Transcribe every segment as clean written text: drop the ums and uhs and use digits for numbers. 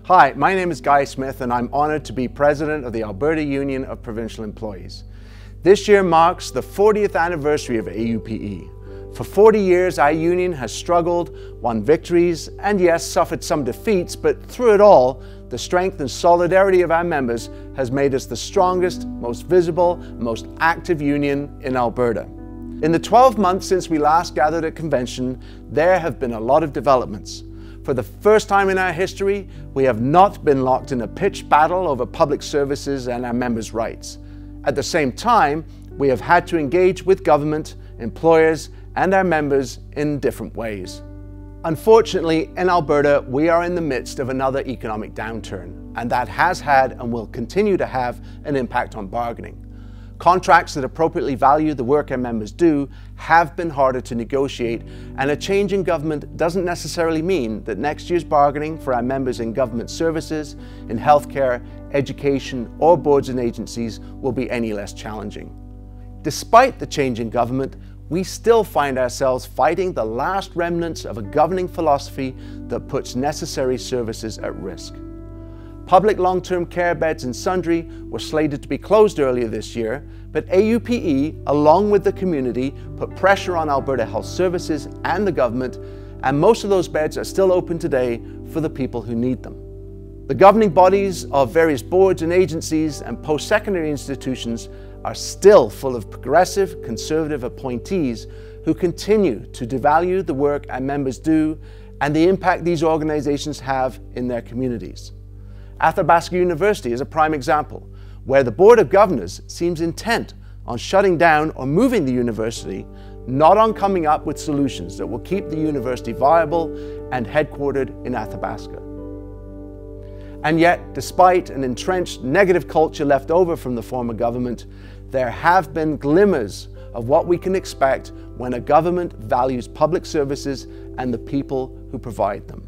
Hi, my name is Guy Smith and I'm honoured to be President of the Alberta Union of Provincial Employees. This year marks the 40th anniversary of AUPE. For 40 years our union has struggled, won victories and yes, suffered some defeats, but through it all, the strength and solidarity of our members has made us the strongest, most visible, most active union in Alberta. In the 12 months since we last gathered at Convention, there have been a lot of developments. For the first time in our history, we have not been locked in a pitched battle over public services and our members' rights. At the same time, we have had to engage with government, employers, and our members in different ways. Unfortunately, in Alberta, we are in the midst of another economic downturn, and that has had and will continue to have an impact on bargaining. Contracts that appropriately value the work our members do have been harder to negotiate, and a change in government doesn't necessarily mean that next year's bargaining for our members in government services, in healthcare, education, or boards and agencies will be any less challenging. Despite the change in government, we still find ourselves fighting the last remnants of a governing philosophy that puts necessary services at risk. Public long-term care beds in Sundre were slated to be closed earlier this year, but AUPE, along with the community, put pressure on Alberta Health Services and the government, and most of those beds are still open today for the people who need them. The governing bodies of various boards and agencies and post-secondary institutions are still full of progressive, conservative appointees who continue to devalue the work our members do and the impact these organizations have in their communities. Athabasca University is a prime example, where the Board of Governors seems intent on shutting down or moving the university, not on coming up with solutions that will keep the university viable and headquartered in Athabasca. And yet, despite an entrenched negative culture left over from the former government, there have been glimmers of what we can expect when a government values public services and the people who provide them.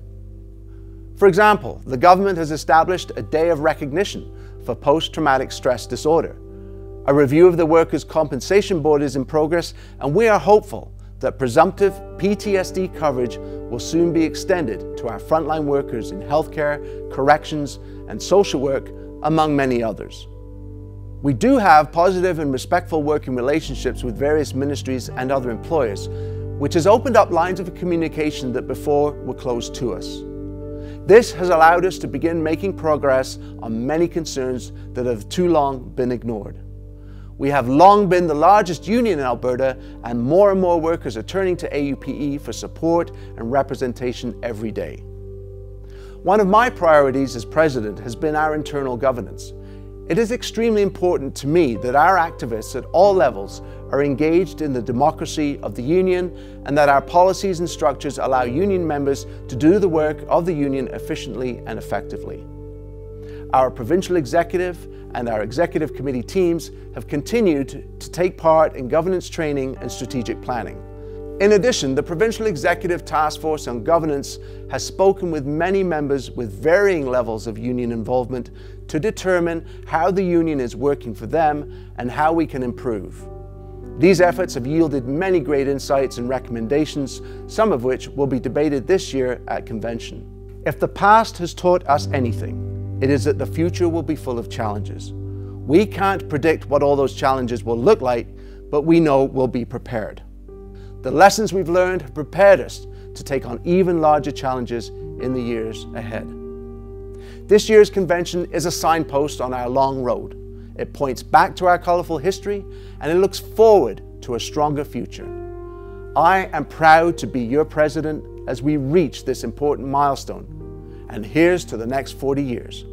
For example, the government has established a day of recognition for post-traumatic stress disorder. A review of the Workers' Compensation Board is in progress, and we are hopeful that presumptive PTSD coverage will soon be extended to our frontline workers in healthcare, corrections, and social work, among many others. We do have positive and respectful working relationships with various ministries and other employers, which has opened up lines of communication that before were closed to us. This has allowed us to begin making progress on many concerns that have too long been ignored. We have long been the largest union in Alberta, and more workers are turning to AUPE for support and representation every day. One of my priorities as president has been our internal governance. It is extremely important to me that our activists at all levels are engaged in the democracy of the union and that our policies and structures allow union members to do the work of the union efficiently and effectively. Our provincial executive and our executive committee teams have continued to take part in governance training and strategic planning. In addition, the Provincial Executive Task Force on Governance has spoken with many members with varying levels of union involvement to determine how the union is working for them and how we can improve. These efforts have yielded many great insights and recommendations, some of which will be debated this year at Convention. If the past has taught us anything, it is that the future will be full of challenges. We can't predict what all those challenges will look like, but we know we'll be prepared. The lessons we've learned have prepared us to take on even larger challenges in the years ahead. This year's convention is a signpost on our long road. It points back to our colourful history and it looks forward to a stronger future. I am proud to be your president as we reach this important milestone. And here's to the next 40 years.